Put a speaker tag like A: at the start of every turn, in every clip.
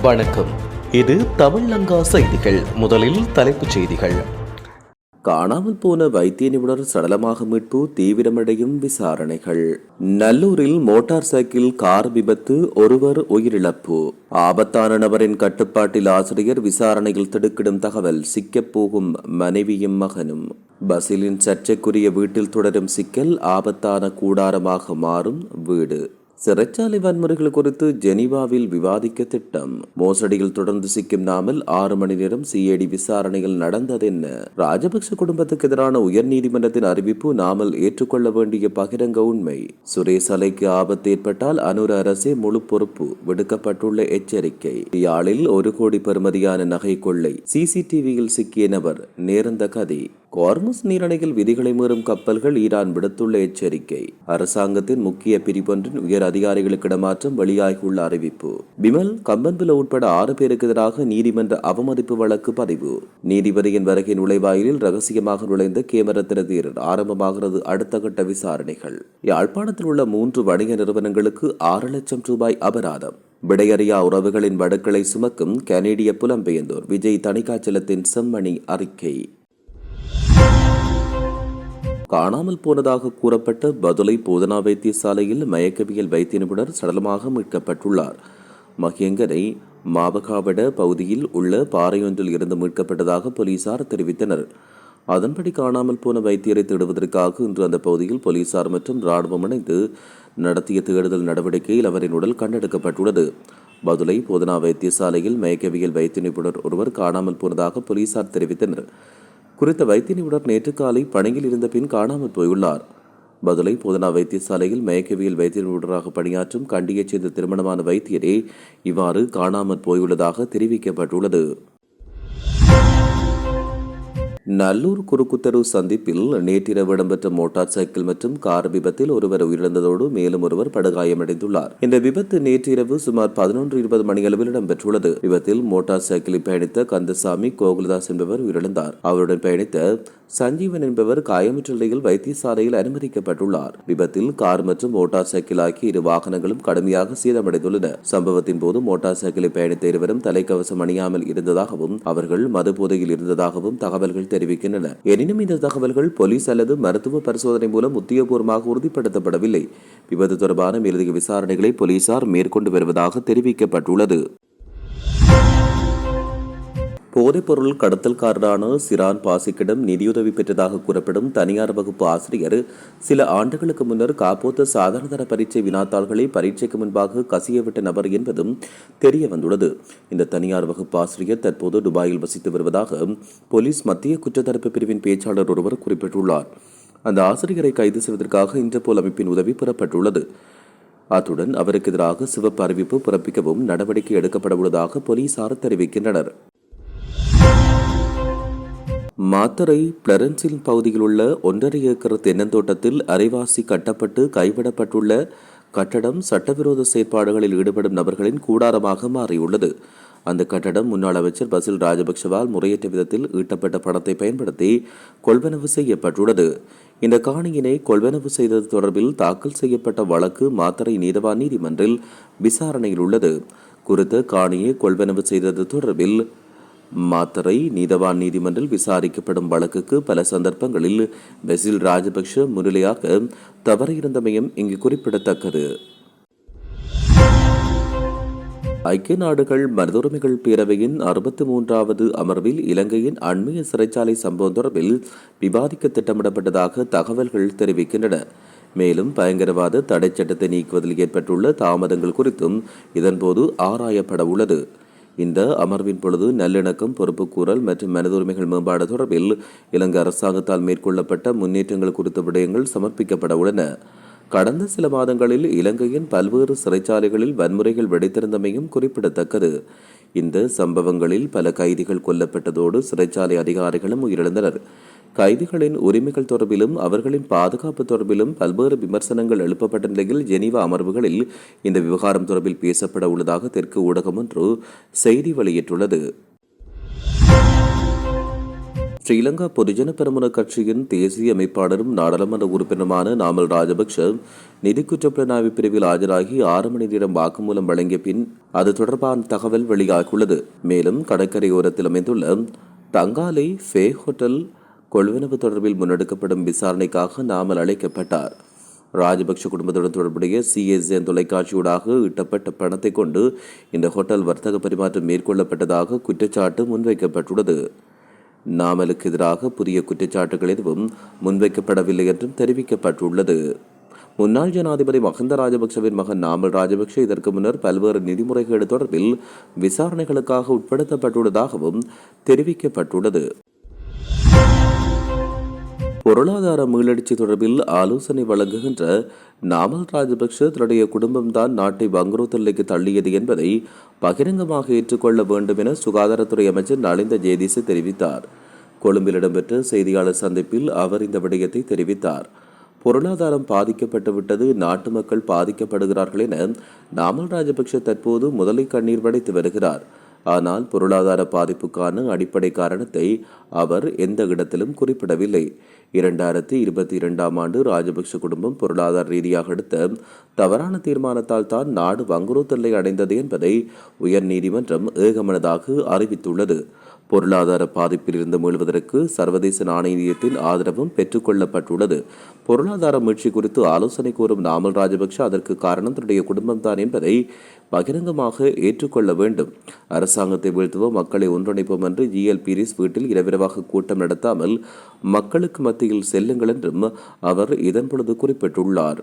A: வணக்கம். இது தமிழ்லங்கா செய்திகள். முதலில் தலைப்புச் செய்திகள். காணாமல் போன வைத்திய நிபுணர் சடலமாக மீட்பு தீவிரமடையும் விசாரணைகள். நல்லூரில் மோட்டார் சைக்கிள் கார் விபத்து, ஒருவர் உயிரிழப்பு. ஆபத்தான நபரின் கட்டுப்பாட்டில் ஆசிரியர், விசாரணையில் திடுக்கிடும் தகவல், சிக்கப் போகும் மனைவியும் மகனும். பசிலின் சர்ச்சைக்குரிய வீட்டில் தொடரும் சிக்கல், ஆபத்தான கூடாரமாக மாறும் வீடு. சிறைச்சாலை வன்முறைகள் குறித்து ஜெனீவாவில் விவாதிக்க திட்டம். மோசடியில் தொடர்ந்து சிக்கும் நாமல் 6 மணி நேரம் சிஐடி விசாரணையில் நடந்ததென்ன? ராஜபக்ச குடும்பத்துக்கு எதிரான உயர்நீதிமன்றத்தின் அறிவிப்பு நாமல் ஏற்றுக்கொள்ள வேண்டிய பகிரங்க உண்மை. சுரேஷ் அலைக்கு ஆபத்து ஏற்பட்டால் அனுர அரசே முழு பொறுப்பு, விடுக்கப்பட்டுள்ள எச்சரிக்கை. யாழில் 1 கோடி பெறுமதியான நகை கொள்ளை, சிசிடிவியில் சிக்கிய நபர், நேர்ந்த கதை. ஹார்முஸ் நீரணையில் விதிகளை மீறும் கப்பல்கள், ஈரான் விடுத்துள்ள எச்சரிக்கை. அரசாங்கத்தின் முக்கிய பிரிவொன்றின் உயர் அதிகாரிகளுக்கு இடமாற்றம், வெளியாகியுள்ள அறிவிப்பு. பிமல் கம்பன்பில உட்பட 6 பேருக்கு எதிராக நீதிமன்ற அவமதிப்பு வழக்கு பதிவு. நீதிபதியின் வருகை நுழைவாயிலில் ரகசியமாக நுழைந்த கேமரத்தின தீரர், ஆரம்பமாகிறது அடுத்த கட்ட விசாரணைகள். யாழ்ப்பாணத்தில் உள்ள 3 வணிக நிறுவனங்களுக்கு 6 லட்சம் ரூபாய் அபராதம். விடையறியா உறவுகளின் வடுக்களை சுமக்கும் கனேடிய புலம்பெயர்ந்தோர், விஜய் தணிகாச்சலத்தின் செம்மணி அறிக்கை. காணாமல் போனதாக கூறப்பட்ட பதுளை போதனா வைத்தியசாலையில் மயக்கவியல் வைத்திய நிபுணர் சடலமாக மீட்கப்பட்டுள்ளார். மகியங்கரை மாபகாவட பகுதியில் உள்ள பாறையொன்றில் இருந்து மீட்கப்பட்டதாக போலீசார் தெரிவித்தனர். அதன்படி காணாமல் போன வைத்தியரை தேடுவதற்காக இன்று அந்த பகுதியில் போலீசார் மற்றும் ராணுவம் இணைந்து நடத்திய தேடுதல் நடவடிக்கையில் அவரின் உடல் கண்டெடுக்கப்பட்டுள்ளது. பதுளை போதனா வைத்தியசாலையில் மயக்கவியல் வைத்திய நிபுணர் ஒருவர் காணாமல் போனதாக போலீசார் தெரிவித்தனர். குறித்த வைத்திய நிபுணர் நேற்று காலை பணியில் இருந்த பின் காணாமல் போயுள்ளார். பதுளை போதனா வைத்தியசாலையில் மயக்கவியல் வைத்திய நிபுணராக பணியாற்றும் கண்டியைச் சேர்ந்த திருமணமான வைத்தியரே இவ்வாறு காணாமல் போயுள்ளதாக தெரிவிக்கப்பட்டுள்ளது. நல்லூர் குறுக்குத்தெரு சந்திப்பில் நேற்றிரவு இடம்பெற்ற மோட்டார் சைக்கிள் மற்றும் கார் விபத்தில் ஒருவர் உயிரிழந்ததோடு மேலும் ஒருவர் படுகாயமடைந்துள்ளார். இந்த விபத்து நேற்றிரவு சுமார் 11:20 மணியளவில் இடம்பெற்றுள்ளது. விபத்தில் மோட்டார் சைக்கிளில் பயணித்த கந்தசாமி கோகுலதாஸ் என்பவர் உயிரிழந்தார். அவருடன் பயணித்த சஞ்சீவன் என்பவர் காயமுற்ற நிலையில் வைத்தியசாலையில் அனுமதிக்கப்பட்டுள்ளார். விபத்தில் கார் மற்றும் மோட்டார் சைக்கிள் ஆகிய 2 வாகனங்களும் கடுமையாக சேதமடைந்துள்ளன. சம்பவத்தின் போது மோட்டார் சைக்கிளை பயணித்த இருவரும் தலைக்கவசம் அணியாமல் இருந்ததாகவும் அவர்கள் மது போதையில் இருந்ததாகவும் தகவல்கள் தெரிவிக்கின்றன. எனினும் இந்த தகவல்கள் போலீஸ் அல்லது மருத்துவ பரிசோதனை மூலம் உத்தியோகபூர்வமாக உறுதிப்படுத்தப்படவில்லை. விபத்து தொடர்பான மேலதிக விசாரணைகளை போலீசார் மேற்கொண்டு வருவதாக தெரிவிக்கப்பட்டுள்ளது. போதைப்பொருள் கடத்தல்காரரான சிரான் பாசிக்கிடம் நிதியுதவி பெற்றதாக கூறப்படும் தனியார் வகுப்பு ஆசிரியர் சில ஆண்டுகளுக்கு முன்னர் காப்போத்த சாதாரணதர பரீட்சை வினாத்தாள்களை பரீட்சைக்கு முன்பாக கசியவிட்ட நபர் என்பதும் தெரிய வந்துள்ளது. இந்த தனியார் வகுப்பு ஆசிரியர் தற்போது துபாயில் வசித்து வருவதாக போலீஸ் மத்திய குற்றத்தடுப்பு பிரிவின் பேச்சாளர் ஒருவர் குறிப்பிட்டுள்ளார். அந்த ஆசிரியரை கைது செய்வதற்காக இன்டர்போல் அமைப்பின் உதவி பெறப்பட்டுள்ளது. அத்துடன் அவருக்கு எதிராக சிவப்பு அறிவிப்பு பிறப்பிக்கவும் நடவடிக்கை எடுக்கப்பட உள்ளதாக போலீசார் தெரிவிக்கின்றனர். மாத்தறை பிளரன்சில் பகுதியில் உள்ள 1.5 ஏக்கர் தென்னந்தோட்டத்தில் அரைவாசி கட்டப்பட்டு கைவிடப்பட்டுள்ள கட்டடம் சட்டவிரோத செயற்பாடுகளில் ஈடுபடும் நபர்களின் கூடாரமாக மாறியுள்ளது. அந்த கட்டடம் முன்னாள் அமைச்சர் பசில் ராஜபக்சவால் முறையற்ற விதத்தில் ஈட்டப்பட்ட பணத்தை பயன்படுத்தி கொள்வனவு செய்யப்பட்டுள்ளது. இந்த காணியினை கொள்வனவு செய்தது தொடர்பில் தாக்கல் செய்யப்பட்ட வழக்கு மாத்தறை நீதவான் நீதிமன்றில் விசாரணையில் உள்ளது. குறித்த காணியை கொள்வனவு செய்தது தொடர்பில் மாத்தறை நீதவான் நீதிமன்றில் விசாரிக்கப்படும் வழக்குக்கு பல சந்தர்ப்பங்களில் பசில் ராஜபக்ஷ முன்னிலையாக தவறியிருந்தமையும் இங்கு குறிப்பிடத்தக்கது. ஐக்கிய நாடுகள் மனித உரிமைகள் பேரவையின் 63வது அமர்வில் இலங்கையின் அண்மைய சிறைச்சாலை சம்பவம் தொடர்பில் விவாதிக்க திட்டமிடப்பட்டதாக தகவல்கள் தெரிவிக்கின்றன. மேலும் பயங்கரவாத தடை சட்டத்தை நீக்குவதில் ஏற்பட்டுள்ள தாமதங்கள் குறித்தும் இதன்போது ஆராயப்பட உள்ளது. இந்த அமர்வின் பொழுது நல்லிணக்கம், பொறுப்புக்கூறல் மற்றும் மனித உரிமைகள் மேம்பாடு தொடர்பில் இலங்கை அரசாங்கத்தால் மேற்கொள்ளப்பட்ட முன்னேற்றங்கள் குறித்த விடயங்கள் சமர்ப்பிக்கப்பட உள்ளன. கடந்த சில மாதங்களில் இலங்கையின் பல்வேறு சிறைச்சாலைகளில் வன்முறைகள் வெடித்திருந்தமையும் குறிப்பிடத்தக்கது. இந்த சம்பவங்களில் பல கைதிகள் கொல்லப்பட்டதோடு சிறைச்சாலை அதிகாரிகளும் உயிரிழந்தனர். கைதிகளின் உரிமைகள் தொடர்பிலும் அவர்களின் பாதுகாப்பு தொடர்பிலும் பல்வேறு விமர்சனங்கள் எழுப்பப்பட்ட நிலையில் ஜெனீவா அமர்வுகளில் இந்த விவகாரம் தொடர்பில் பேசப்பட உள்ளதாக தெற்கு ஊடகம் ஒன்று செய்தி வெளியிட்டுள்ளது. ஸ்ரீலங்கா பொதுஜன பெரமுன கட்சியின் தேசிய அமைப்பாளரும் நாடாளுமன்ற உறுப்பினருமான நாமல் ராஜபக்ஷ நிதி குற்றப்புலனாய்வு பிரிவில் ஆஜராகி 6 மணி நேரம் வாக்குமூலம் வழங்கிய பின் அது தொடர்பான தகவல் வெளியாகியுள்ளது. மேலும் கடற்கரையோரத்தில் அமைந்துள்ள தங்காலை ஃபே ஹோட்டல் கொள்வனவு தொடர்பில் முன்னெடுக்கப்படும் விசாரணைக்காக நாமல் அழைக்கப்பட்டார். ராஜபக்ஷ குடும்பத்துடன் தொடர்புடைய CSN தொலைக்காட்சியூடாக ஈட்டப்பட்ட பணத்தை கொண்டு இந்த ஹோட்டல் வர்த்தக பரிமாற்றம் மேற்கொள்ளப்பட்டதாக குற்றச்சாட்டு முன்வைக்கப்பட்டுள்ளது. நாமலுக்கு எதிராக புதிய குற்றச்சாட்டுகள் எதுவும் முன்வைக்கப்படவில்லை என்றும் தெரிவிக்கப்பட்டுள்ளது. முன்னாள் ஜனாதிபதி மஹிந்த ராஜபக்ஷவின் மகன் நாமல் ராஜபக்ஷ இதற்கு முன்னர் பல்வேறு நிதிமுறைகேடு தொடர்பில் விசாரணைகளுக்காக உட்படுத்தப்பட்டுள்ளதாகவும் தெரிவிக்கப்பட்டுள்ளது. பொருளாதார மீளெழுச்சி தொடர்பில் ஆலோசனை வழங்குகின்ற நாமல் ராஜபக்ஷ தன்னுடைய குடும்பம்தான் நாட்டை வங்குரோத்து நிலைக்கு தள்ளியது என்பதை பகிரங்கமாக ஏற்றுக்கொள்ள வேண்டும் என சுகாதாரத்துறை அமைச்சர் நலிந்த ஜேதிச தெரிவித்தார். கொழும்பில் இடம்பெற்ற செய்தியாளர் சந்திப்பில் அவர் இந்த விடயத்தை தெரிவித்தார். பொருளாதாரம் பாதிக்கப்பட்டு விட்டது, நாட்டு மக்கள் பாதிக்கப்படுகிறார்கள் என நாமல் ராஜபக்ஷ தற்போது முதலை கண்ணீர் வடைத்து வருகிறார். ஆனால் பொருளாதார பாதிப்புக்கான அடிப்படை காரணத்தை அவர் எந்த இடத்திலும் குறிப்பிடவில்லை. 2022 ஆண்டு ராஜபக்ஷ குடும்பம் பொருளாதார ரீதியாக எடுத்த தவறான தீர்மானத்தால் தான் நாடு வங்குரோத்தெல்லை அடைந்தது என்பதை உயர்நீதிமன்றம் ஏகமனதாக அறிவித்துள்ளது. பொருளாதார பாதிப்பில் இருந்து மீள்வதற்கு சர்வதேச நாணய நிதியத்தின் ஆதரவும் பெற்றுக் கொள்ளப்பட்டுள்ளது. பொருளாதார மீட்சி குறித்து ஆலோசனை கூறும் நாமல் ராஜபக்ஷ அதற்கு காரணம் தன்னுடைய குடும்பம்தான் என்பதை பகிரங்கமாக ஏற்றுக்கொள்ள வேண்டும். அரசாங்கத்தை வீழ்த்துவோம், மக்களை ஒன்றிணைப்போம் என்று GL பீரிஸ் வீட்டில் இரவிரவாக கூட்டம் நடத்தாமல் மக்களுக்கு மத்தியில் செல்லுங்கள் என்றும் அவர் இதன் பொழுது குறிப்பிட்டுள்ளார்.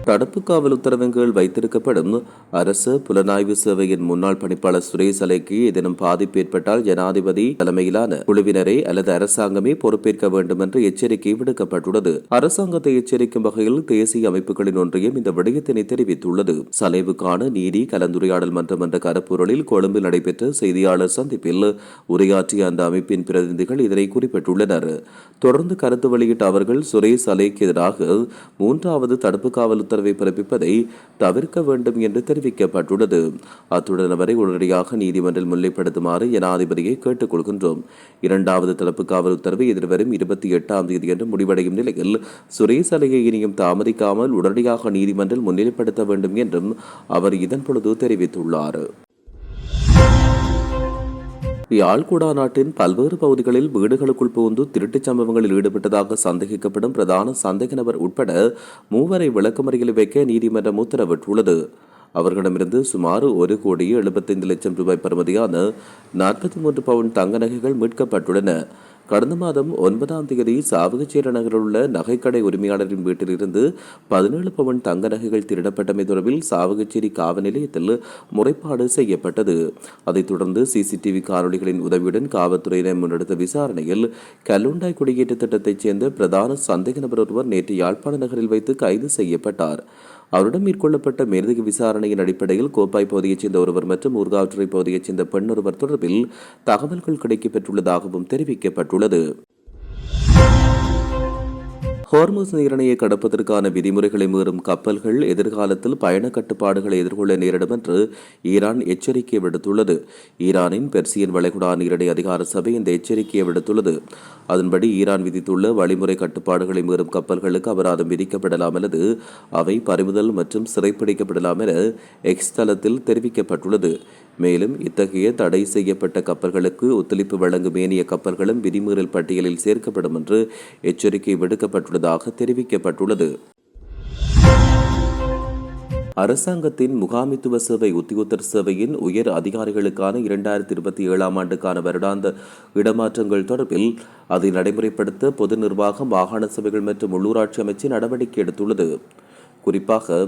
A: தடுப்பு காவல் உத்தரவின் கீழ் வைத்திருக்கப்படும் அரசு புலனாய்வு சேவையின் முன்னாள் பணிப்பாளர் சுரேஷ் அலைக்கு ஏதேனும் பாதிப்பு ஏற்பட்டால் ஜனாதிபதி தலைமையிலான குழுவினரை அல்லது அரசாங்கமே பொறுப்பேற்க வேண்டும் என்று எச்சரிக்கை விடுக்கப்பட்டுள்ளது. அரசாங்கத்தை எச்சரிக்கும் வகையில் தேசிய அமைப்புகளின் ஒன்றியம் இந்த விடயத்தினை தெரிவித்துள்ளது. சலைவுக்கான நீதி கலந்துரையாடல் மன்றம் என்ற கருப்பொருளில் கொழும்பில் நடைபெற்ற செய்தியாளர் சந்திப்பில் உரையாற்றிய அந்த அமைப்பின் பிரதிநிதிகள் இதனை குறிப்பிட்டுள்ளனர். தொடர்ந்து கருத்து வெளியிட்ட அவர்கள் சுரேஷ் அலைக்கு எதிராக 3வது தடுப்பு காவல் உத்தரவை பிறப்பிப்பதை தவிர்க்க வேண்டும் என்று தெரிவிக்கப்பட்டுள்ளது. அத்துடன் அவரை உடனடியாக நீதிமன்றில் முன்னிலைப்படுத்துமாறு ஜனாதிபதியை கேட்டுக் கொள்கின்றோம். 2வது தடுப்பு காவல் உத்தரவு எதிர்வரும் 28ஆம் தேதி என்று முடிவடையும் நிலையில் சுரேஷ் அலையை இனியும் தாமதிக்காமல் உடனடியாக நீதிமன்றில் முன்னிலைப்படுத்த வேண்டும் என்றும் அவர் இதன் பொழுது தெரிவித்துள்ளார். யாழ்குடா நாட்டின் பல்வேறு பகுதிகளில் வீடுகளுக்குள் புகுந்து திருட்டுச் சம்பவங்களில் ஈடுபட்டதாக சந்தேகிக்கப்படும் பிரதான சந்தேக நபர் உட்பட 3 விளக்கமறியலில் வைக்க நீதிமன்றம் உத்தரவிட்டுள்ளது. அவர்களிடமிருந்து சுமார் 1,75,00,000 ரூபாய் பெறுமதியான 43 பவுன் தங்க நகைகள் மீட்கப்பட்டுள்ளன. கடந்த மாதம் 9ஆம் தேதி சாவகச்சேரி நகரில் உள்ள நகைக்கடை உரிமையாளரின் வீட்டிலிருந்து 17 பவுன் தங்க நகைகள் திருடப்பட்டமை தொடர்பில் சாவகச்சேரி காவல் நிலையத்தில் முறைப்பாடு செய்யப்பட்டது. அதைத் தொடர்ந்து CCTV காணொலிகளின் உதவியுடன் காவல்துறையினர் முன்னெடுத்த விசாரணையில் கல்லுண்டாய் குடியேற்ற திட்டத்தைச் சேர்ந்த பிரதான சந்தேக நபர் ஒருவர் நேற்று யாழ்ப்பாண நகரில் வைத்து கைது செய்யப்பட்டார். அவரிடம் மேற்கொள்ளப்பட்ட மேலதிக விசாரணையின் அடிப்படையில் கோப்பாய் பகுதியைச் சேர்ந்த ஒருவர் மற்றும் ஊர்காவற்றுறை பகுதியைச் சேர்ந்த பெண் ஒருவர் தொடர்பில் தகவல்கள் கிடைக்கப்பெற்றுள்ளதாகவும் தெரிவிக்கப்பட்டுள்ளது. ஹோர்முஸ் நீரிணையை கடப்பதற்கான விதிமுறைகளை மீறும் கப்பல்கள் எதிர்காலத்தில் பயண கட்டுப்பாடுகளை எதிர்கொள்ள நேரிடும் என்று ஈரான் எச்சரிக்கை விடுத்துள்ளது. ஈரானின் பெர்சியன் வளைகுடா நீரிணை அதிகார சபை இந்த எச்சரிக்கையை விடுத்துள்ளது. அதன்படி ஈரான் விதித்துள்ள வழிமுறை கட்டுப்பாடுகளை மீறும் கப்பல்களுக்கு அபராதம் விதிக்கப்படலாம் அல்லது அவை பறிமுதல் மற்றும் சிறைப்பிடிக்கப்படலாம் என எக்ஸ் தளத்தில் தெரிவிக்கப்பட்டுள்ளது. மேலும் இத்தகைய தடை செய்யப்பட்ட கப்பல்களுக்கு ஒத்துழைப்பு வழங்கும் ஏனைய கப்பல்களும் விதிமீறல் பட்டியலில் சேர்க்கப்படும் என்று எச்சரிக்கை விடுக்கப்பட்டுள்ளதாக தெரிவிக்கப்பட்டுள்ளது. அரசாங்கத்தின் முகாமித்துவ சேவை உத்தியோகத்தர் சேவையின் உயர் அதிகாரிகளுக்கான 2027ஆம் ஆண்டுக்கான வருடாந்த இடமாற்றங்கள் தொடர்பில் அதை நடைமுறைப்படுத்த பொது நிர்வாகம், மாகாண சபைகள் மற்றும் உள்ளூராட்சி அமைச்சு நடவடிக்கை எடுத்துள்ளது. குறிப்பாக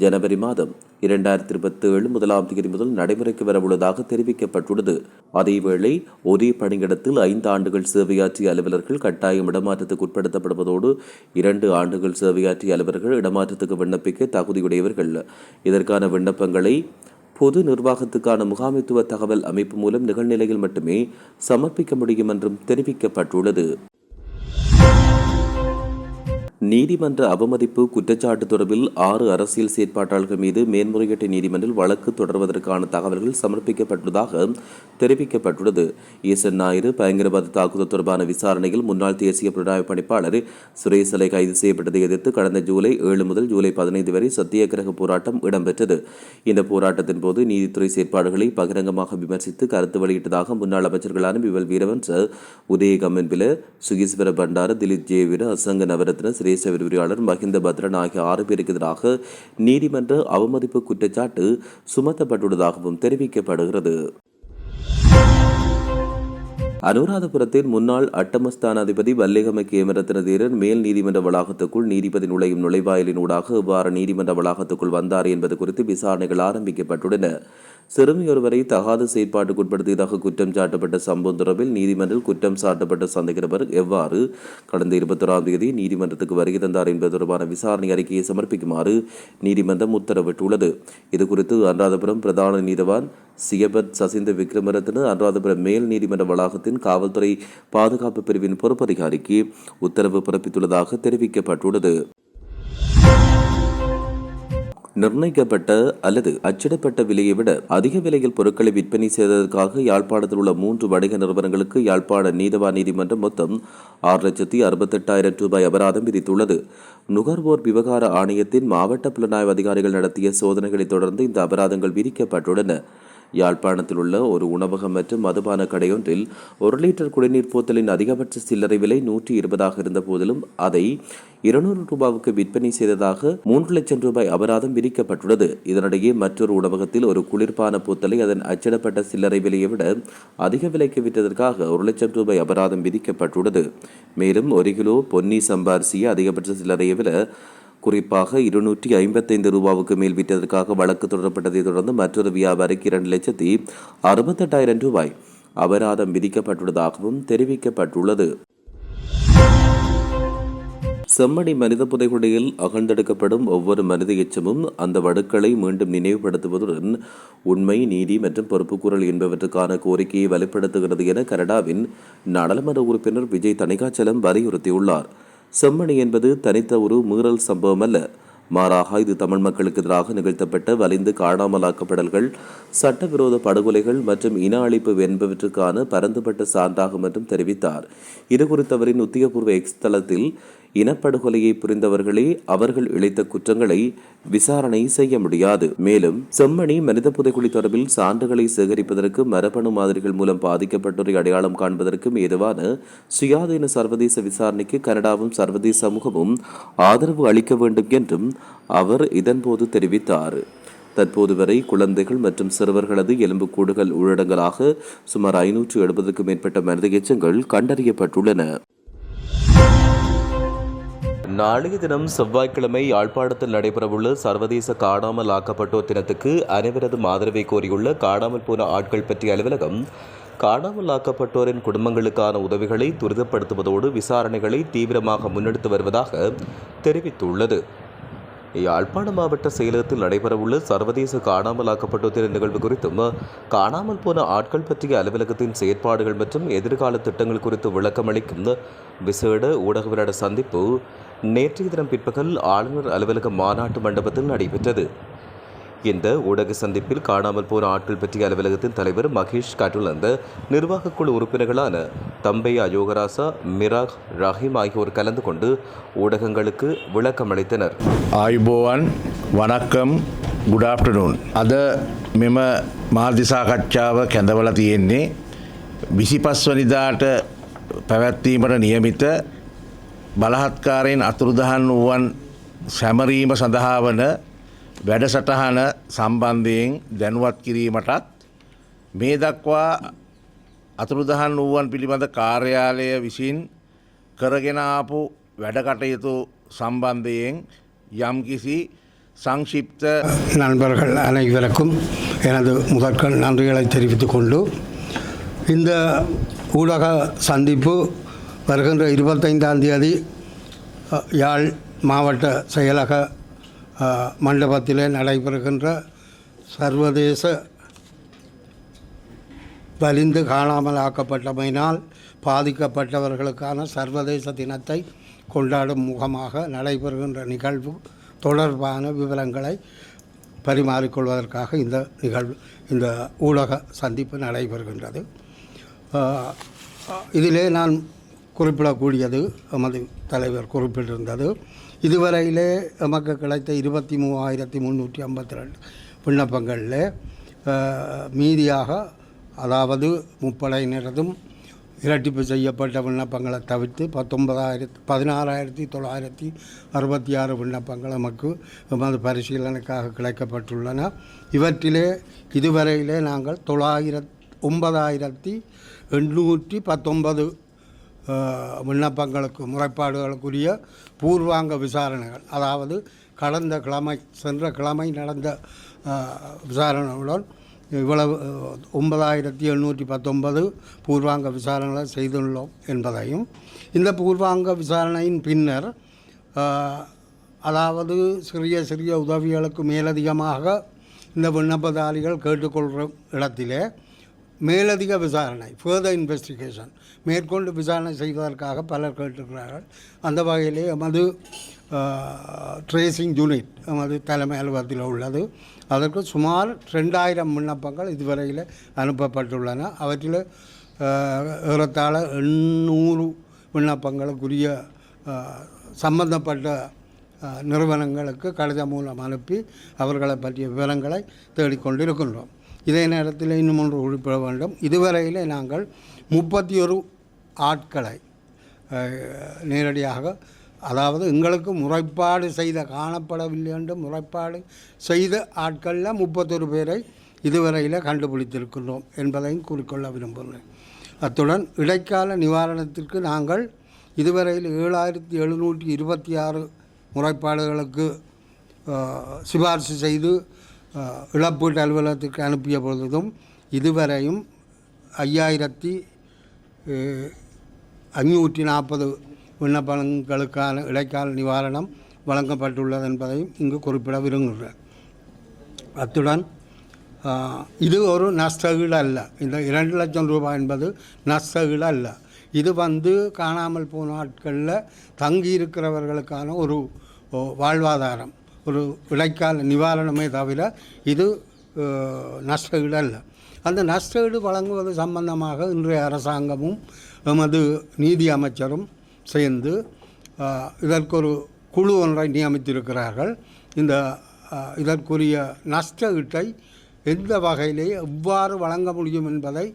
A: ஜனவரி மாதம் 2027 முதலாம் தேதி முதல் நடைமுறைக்கு வரவுள்ளதாக தெரிவிக்கப்பட்டுள்ளது. அதேவேளை ஒரே பணியிடத்தில் 5 ஆண்டுகள் சேவையாற்றிய அலுவலர்கள் கட்டாயம் இடமாற்றத்துக்கு உட்படுத்தப்படுவதோடு 2 ஆண்டுகள் சேவையாற்றிய அலுவலர்கள் இடமாற்றத்துக்கு விண்ணப்பிக்க தகுதியுடையவர்கள். இதற்கான விண்ணப்பங்களை பொது நிர்வாகத்துக்கான முகாமித்துவ தகவல் அமைப்பு மூலம் நிகழ்நிலையில் மட்டுமே சமர்ப்பிக்க முடியும் என்றும் தெரிவிக்கப்பட்டுள்ளது. நீதிமன்ற அவமதிப்பு குற்றச்சாட்டு தொடர்பில் 6 அரசியல் செயற்பாட்டாளர்கள் மீது மேன்முறையீட்டு நீதிமன்றில் வழக்கு தொடர்வதற்கான தகவல்கள் சமர்ப்பிக்கப்பட்டுள்ளதாக தெரிவிக்கப்பட்டுள்ளது. ஈசன் ஞாயிறு பயங்கரவாத தாக்குதல் தொடர்பான விசாரணையில் முன்னாள் தேசிய புலனாய்வு பணிப்பாளர் சுரேசலை கைது செய்யப்பட்டதை எதிர்த்து கடந்த ஜூலை 7 முதல் ஜூலை 15 வரை சத்தியாகிரக போராட்டம் இடம்பெற்றது. இந்த போராட்டத்தின் போது நீதித்துறை செயற்பாடுகளை பகிரங்கமாக விமர்சித்து கருத்து வெளியிட்டதாக முன்னாள் அமைச்சர்களான விமல் வீரவன்ச, உதய கம்மன்பில, சுகீஸ்வர பண்டார, திலீப் ஜேவிர, அசங்க நவரத்ன, சிரேச விரிவாளர் மஹிந்த பத்ரன் ஆகிய 6 பேருக்கு எதிராக நீதிமன்ற அவமதிப்பு குற்றச்சாட்டு சுமத்தப்பட்டுள்ளதாகவும் தெரிவிக்கப்படுகிறது. அனுராதபுரத்தின் முன்னாள் அட்டமஸ்தானாதிபதி வல்லிகம கேமரத்ன தேரர் மேல் நீதிமன்ற வளாகத்துக்குள் நீதிபதி நுழையும் நுழைவாயிலின் ஊடாக எவ்வாறு நீதிமன்ற வளாகத்துக்குள் வந்தார் என்பது குறித்து விசாரணைகள் ஆரம்பிக்கப்பட்டுள்ளன. சிறுமியொருவரை தகாத செயற்பாட்டுக்குட்படுத்தியதாக குற்றம் சாட்டப்பட்ட சம்பவம் தொடர்பில் நீதிமன்றில் குற்றம் சாட்டப்பட்ட சந்தேக நபர் எவ்வாறு கடந்த 21ஆம் தேதி நீதிமன்றத்துக்கு வருகை தந்தார் என்பது தொடர்பான விசாரணை அறிக்கையை சமர்ப்பிக்குமாறு நீதிமன்றம் உத்தரவிட்டுள்ளது. இதுகுறித்து அனுராதபுரம் பிரதான நீதவான் சியபத் சசிந்த விக்ரமரத்ன அனுராதபுரம் மேல் நீதிமன்ற வளாகத்தின் காவல்துறை பாதுகாப்பு பிரிவின் பொறுப்பதிகாரிக்கு உத்தரவு பிறப்பித்துள்ளதாக தெரிவிக்கப்பட்டுள்ளது. நிர்ணயிக்கப்பட்ட அல்லது அச்சிடப்பட்ட விலையை விட அதிக விலையில் பொருட்களை விற்பனை செய்ததற்காக யாழ்ப்பாணத்தில் உள்ள 3 வணிக நிறுவனங்களுக்கு யாழ்ப்பாண நீதவான் நீதிமன்றம் மொத்தம் 6,68,000 ரூபாய் அபராதம் விதித்துள்ளது. நுகர்வோர் விவகார ஆணையத்தின் மாவட்ட புலனாய்வு அதிகாரிகள் நடத்திய சோதனைகளை தொடர்ந்து இந்த அபராதங்கள் விதிக்கப்பட்டுள்ளன. யாழ்ப்பாணத்தில் உள்ள ஒரு உணவகம் மற்றும் மதுபான கடையொன்றில் 1 லிட்டர் குடிநீர் போத்தலின் அதிகபட்ச சில்லறை விலை 120 இருந்த போதிலும் அதை 200 ரூபாவுக்கு விற்பனை செய்ததாக 3 லட்சம் ரூபாய் அபராதம் விதிக்கப்பட்டுள்ளது. இதனிடையே மற்றொரு உணவகத்தில் ஒரு குளிர்பான போத்தலை அதன் அச்சிடப்பட்ட சில்லறை விலையை விட அதிக விலைக்கு விற்றதற்காக 1 லட்சம் ரூபாய் அபராதம் விதிக்கப்பட்டுள்ளது. மேலும் 1 கிலோ பொன்னி சம்பாரிசிய அதிகபட்ச சில்லறையை விட குறிப்பாக 255 ரூபாவுக்கு மேல் விற்றதற்காக வழக்கு தொடரப்பட்டதை தொடர்ந்து மற்றொரு வியாபாரிக்கு 2,68,000 ரூபாய் அபராதம் விதிக்கப்பட்டுள்ளதாகவும் தெரிவிக்கப்பட்டுள்ளது. செம்மணி மனித புதைகுழியில் அகழ்ந்தெடுக்கப்படும் ஒவ்வொரு மனித எச்சமும் அந்த வடுக்களை மீண்டும் நினைவுபடுத்துவதுடன் உண்மை, நீதி மற்றும் பொறுப்புக்கூறல் என்பவற்றுக்கான கோரிக்கையை வலுப்படுத்துகிறது என கனடாவின் நாடாளுமன்ற உறுப்பினர் விஜய் தணிகாச்சலம் வலியுறுத்தியுள்ளார். செம்மணி என்பது தனித்த ஒரு மீறல் சம்பவம் அல்ல, மாறாக இது தமிழ் மக்களுக்கு எதிராக நிகழ்த்தப்பட்ட வலிந்து காணாமலாக்கப்படல்கள், சட்டவிரோத படுகொலைகள் மற்றும் இன அழிப்பு என்பவற்றுக்கான பரந்துபட்ட சான்றாகும் என்றும் தெரிவித்தார். இதுகுறித்து அவரின் உத்தியோகபூர்வ எக்ஸ் தளத்தில் இனப்படுகொலையை புரிந்தவர்களே அவர்கள் இழைத்த குற்றங்களை விசாரணை செய்ய முடியாது. மேலும் செம்மணி மனித புதைக்குழி தொடர்பில் சான்றுகளை சேகரிப்பதற்கு மரபணு மாதிரிகள் மூலம் பாதிக்கப்பட்டோரை அடையாளம் காண்பதற்கும் ஏதுவான சுயாதீன சர்வதேச விசாரணைக்கு கனடாவும் சர்வதேச சமூகமும் ஆதரவு அளிக்க வேண்டும் என்றும் அவர் இதன்போது தெரிவித்தார். தற்போது வரை குழந்தைகள் மற்றும் சிறுவர்களது எலும்புக்கூடுகள் உள்ளடங்கலாக சுமார் 570க்கும் மேற்பட்ட மனித எச்சங்கள் கண்டறியப்பட்டுள்ளன. நாளைய தினம் செவ்வாய்க்கிழமை யாழ்ப்பாணத்தில் நடைபெறவுள்ள சர்வதேச காணாமல் ஆக்கப்பட்டோர் தினத்துக்கு அனைவரதும் ஆதரவை கோரியுள்ள காணாமல் போன ஆட்கள் பற்றிய அலுவலகம் காணாமல் ஆக்கப்பட்டோரின் குடும்பங்களுக்கான உதவிகளை துரிதப்படுத்துவதோடு விசாரணைகளை தீவிரமாக முன்னெடுத்து வருவதாக தெரிவித்துள்ளது. யாழ்ப்பாண மாவட்ட செயலகத்தில் நடைபெறவுள்ள சர்வதேச காணாமல் ஆக்கப்பட்டோர் தின நிகழ்வு குறித்தும் காணாமல் போன ஆட்கள் பற்றிய அலுவலகத்தின் செயற்பாடுகள் மற்றும் எதிர்கால திட்டங்கள் குறித்து விளக்கமளிக்கும் விசேட ஊடகவியலாளர் சந்திப்பு நேற்றைய தினம் பிற்பகல் ஆளுநர் அலுவலக மாநாட்டு மண்டபத்தில் நடைபெற்றது. இந்த ஊடக சந்திப்பில் காணாமல் போன ஆட்கள் பற்றிய அலுவலகத்தின் தலைவர் மகேஷ் கட்டுலந்த, நிர்வாகக் குழு உறுப்பினர்களான தம்பையா யோகராசா, மிராக் ரஹீம் ஆகியோர் கலந்து கொண்டு ஊடகங்களுக்கு விளக்கமளித்தனர்.
B: ආයුබෝවන් වනක්කම් good afternoon. අද මෙම මාධ්‍ය සාකච්ඡාව කැඳවලා තියෙන්නේ 25 වනිදාට පැවැත්වීමට නියමිත බලහත්කාරයෙන් අතුරුදහන් වූවන් සැමරීම සඳහා වන වැඩසටහන සම්බන්ධයෙන් දැනුවත් කිරීමටත් මේ දක්වා අතුරුදහන් වූවන් පිළිබඳ කාර්යාලය විසින් කරගෙන ආපු වැඩකටයුතු சம்பந்தைයෙන් යම්කිසි சங்ஷிப்த
C: நண்பர்கள் அனைவருக்கும் எனது முதற்கண் நன்றிகளை தெரிவித்துக் கொண்டு இந்த ஊடக சந்திப்பு வருகின்ற 25ஆம் தேதி யாழ் மாவட்ட செயலக மண்டபத்திலே நடைபெறுகின்ற சர்வதேச வலிந்து காணாமல் ஆக்கப்பட்டமையினால் பாதிக்கப்பட்டவர்களுக்கான சர்வதேச தினத்தை கொண்டாடும் முகமாக நடைபெறுகின்ற நிகழ்வு தொடர்பான விவரங்களை பரிமாறிக்கொள்வதற்காக இந்த ஊடக சந்திப்பு நடைபெறுகின்றது. இதிலே நான் குறிப்பிடக்கூடியது எமது தலைவர் குறிப்பிட்டிருந்தது, இதுவரையிலே எமக்கு கிடைத்த 23,352 விண்ணப்பங்களில் மீதியாக, அதாவது முப்படையினரதும் இரட்டிப்பு செய்யப்பட்ட விண்ணப்பங்களை தவிர்த்து 16,966 விண்ணப்பங்கள் நமக்கு எமது பரிசீலனைக்காக கிடைக்கப்பட்டுள்ளன. இவற்றிலே இதுவரையிலே நாங்கள் 9,819 விண்ணப்பங்களுக்கு முறைப்பாடுகளுக்குரிய பூர்வாங்க விசாரணைகள், அதாவது சென்ற கிழமை நடந்த விசாரணைகளுடன் இவ்வளவு 9,819 பூர்வாங்க விசாரணைகளை செய்துள்ளோம் என்பதையும், இந்த பூர்வாங்க விசாரணையின் பின்னர் அதாவது சிறிய உதவிகளுக்கு மேலதிகமாக இந்த விண்ணப்பதாரிகள் கேட்டுக்கொள்கிற இடத்திலே மேலதிக விசாரணை ஃபர்தர் இன்வெஸ்டிகேஷன் மேற்கொண்டு விசாரணை செய்வதற்காக பலர் கேட்டிருக்கிறார்கள். அந்த வகையிலே எமது ட்ரேசிங் யூனிட் எமது தலைமை அலுவலகத்தில் உள்ளது. அதற்கு சுமார் 2,000 விண்ணப்பங்கள் இதுவரையில் அனுப்பப்பட்டுள்ளன. அவற்றில் ஏறத்தாழ 800 விண்ணப்பங்களுக்குரிய சம்பந்தப்பட்ட நிறுவனங்களுக்கு கடிதம் மூலம் அனுப்பி அவர்களை பற்றிய விவரங்களை தேடிக்கொண்டிருக்கின்றோம். இதே நேரத்தில் இன்னும் ஒன்று குறிப்பிட வேண்டும், இதுவரையில் நாங்கள் 31 ஆட்களை நேரடியாக, அதாவது எங்களுக்கு முறைப்பாடு செய்த காணப்படவில்லை என்று முறைப்பாடு செய்த ஆட்களில் 31 பேரை இதுவரையில் கண்டுபிடித்திருக்கின்றோம் என்பதையும் கூறிக்கொள்ள விரும்புகிறேன். அத்துடன் இடைக்கால நிவாரணத்திற்கு நாங்கள் இதுவரையில் 7,726 முறைப்பாடுகளுக்கு சிபாரிசு செய்து இழப்பீட்டு அலுவலகத்திற்கு அனுப்பிய பொழுதும் இதுவரையும் 5,540 விண்ணப்பங்களுக்கான இடைக்கால நிவாரணம் வழங்கப்பட்டுள்ளது என்பதையும் இங்கு குறிப்பிட விரும்புகிறேன். அத்துடன் இது ஒரு நஷ்டஈடு அல்ல. இந்த 2 லட்சம் ரூபாய் என்பது நஷ்டஈடு அல்ல. இது காணாமல் போன நாட்களில் தங்கியிருக்கிறவர்களுக்கான ஒரு வாழ்வாதாரம், ஒரு இடைக்கால நிவாரணமே தவிர இது நஷ்டஈடு அல்ல. அந்த நஷ்டஈடு வழங்குவது சம்பந்தமாக இன்றைய அரசாங்கமும் எமது நீதி அமைச்சரும் சேர்ந்து இதற்கொரு குழு ஒன்றை நியமித்திருக்கிறார்கள். இதற்குரிய நஷ்டஈட்டை எந்த வகையிலே எவ்வாறு வழங்க முடியும் என்பதை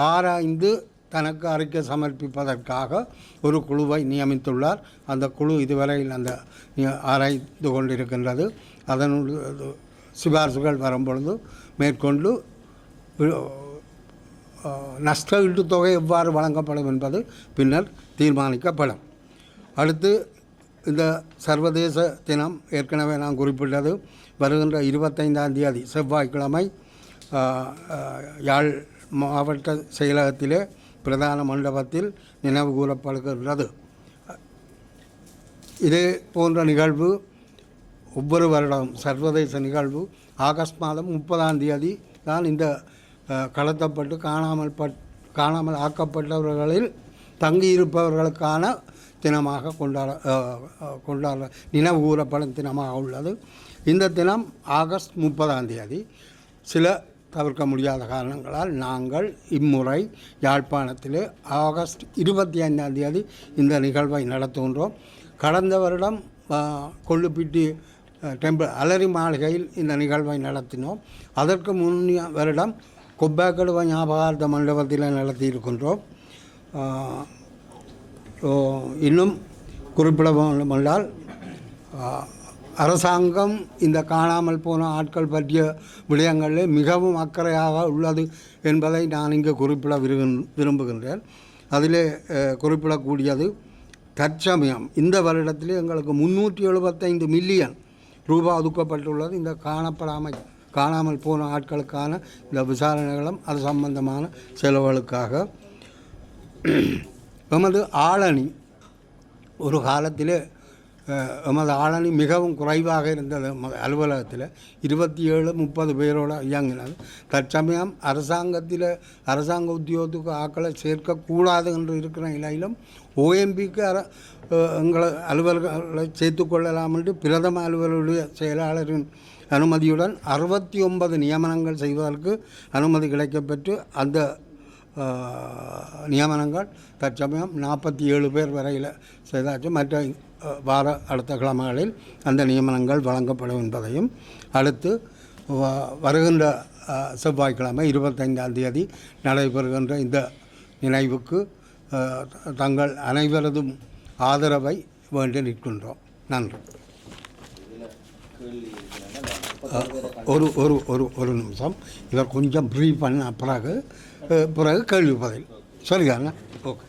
C: ஆராய்ந்து தனக்கு அறிக்கை சமர்ப்பிப்பதற்காக ஒரு குழுவை நியமித்துள்ளார். அந்த குழு இதுவரையில் ஆராய்ந்து கொண்டிருக்கின்றது. அதனுடைய சிபாரிசுகள் வரும்பொழுது மேற்கொண்டு நஷ்டஈட்டு தொகை எவ்வாறு வழங்கப்படும் என்பது பின்னர் தீர்மானிக்கப்படும். அடுத்து இந்த சர்வதேச தினம் ஏற்கனவே நான் குறிப்பிட்டது வருகின்ற 25ஆம் தேதி செவ்வாய்க்கிழமை யாழ் மாவட்ட செயலகத்திலே பிரதான மண்டபத்தில் நினைவு கூறப்படுகின்றது. இதே போன்ற நிகழ்வு ஒவ்வொரு வருடம் சர்வதேச நிகழ்வு ஆகஸ்ட் மாதம் 30ஆம் தேதி தான் இந்த கடத்தப்பட்டு காணாமல் ஆக்கப்பட்டவர்களில் தங்கியிருப்பவர்களுக்கான தினமாக கொண்டாட நினைவு கூறப்படும் தினமாக உள்ளது. இந்த தினம் ஆகஸ்ட் 30ஆம் தேதி. சில தவிர்க்க முடியாத காரணங்களால் நாங்கள் இம்முறை யாழ்ப்பாணத்திலே ஆகஸ்ட் 25ஆம் தேதி இந்த நிகழ்வை நடத்துகின்றோம். கடந்த வருடம் கொள்ளுப்பிட்டி டெம்பிள் அலரி மாளிகையில் இந்த நிகழ்வை நடத்தினோம். அதற்கு முன்னிய வருடம் கொப்பாக்கடுவ ஞாபகார்த்த மண்டபத்தில் நடத்தியிருக்கின்றோம். இன்னும் குறிப்பிட வேண்டுமென்றால் அரசாங்கம் இந்த காணாமல் போன ஆட்கள் பற்றிய விடயங்களில் மிகவும் அக்கறையாக உள்ளது என்பதை நான் இங்கு குறிப்பிட விரும்புகின்றேன். அதிலே குறிப்பிடக்கூடியது தற்சமயம் இந்த வருடத்திலே எங்களுக்கு 375 மில்லியன் ரூபாய் ஒதுக்கப்பட்டுள்ளது இந்த காணாமல் போன ஆட்களுக்கான இந்த விசாரணைகளும் அது சம்பந்தமான செலவுகளுக்காக. எமது ஆளணி ஒரு காலத்திலே எமது ஆளணி மிகவும் குறைவாக இருந்தது அலுவலகத்தில் 27-30 பேரோடு இயங்கினது. தற்சமயம் அரசாங்க உத்தியோகத்துக்கு ஆக்களை சேர்க்கக்கூடாது என்று இருக்கிற நிலையிலும் ஓஎம்பிக்கு எங்களை அலுவலர்களை சேர்த்துக்கொள்ளலாம் என்று பிரதம அலுவலருடைய செயலாளரின் அனுமதியுடன் 69 நியமனங்கள் செய்வதற்கு அனுமதி கிடைக்கப்பெற்று அந்த நியமனங்கள் தற்சமயம் 47 பேர் வரையில் செய்தாச்சு. மற்ற வார அடுத்த கிழமைகளில் அந்த நியமனங்கள் வழங்கப்படும் என்பதையும் அடுத்து வருகின்ற செவ்வாய்க்கிழமை 25ஆம் தேதி நடைபெறுகின்ற இந்த நினைவுக்கு தங்கள் அனைவரதும் ஆதரவை வேண்டி நிற்கின்றோம். நன்றி. ஒரு நிமிஷம் இவர் கொஞ்சம் ப்ரீஃப் பண்ண பிறகு கேள்வி பதில் சொல்லுங்க. ஓகே.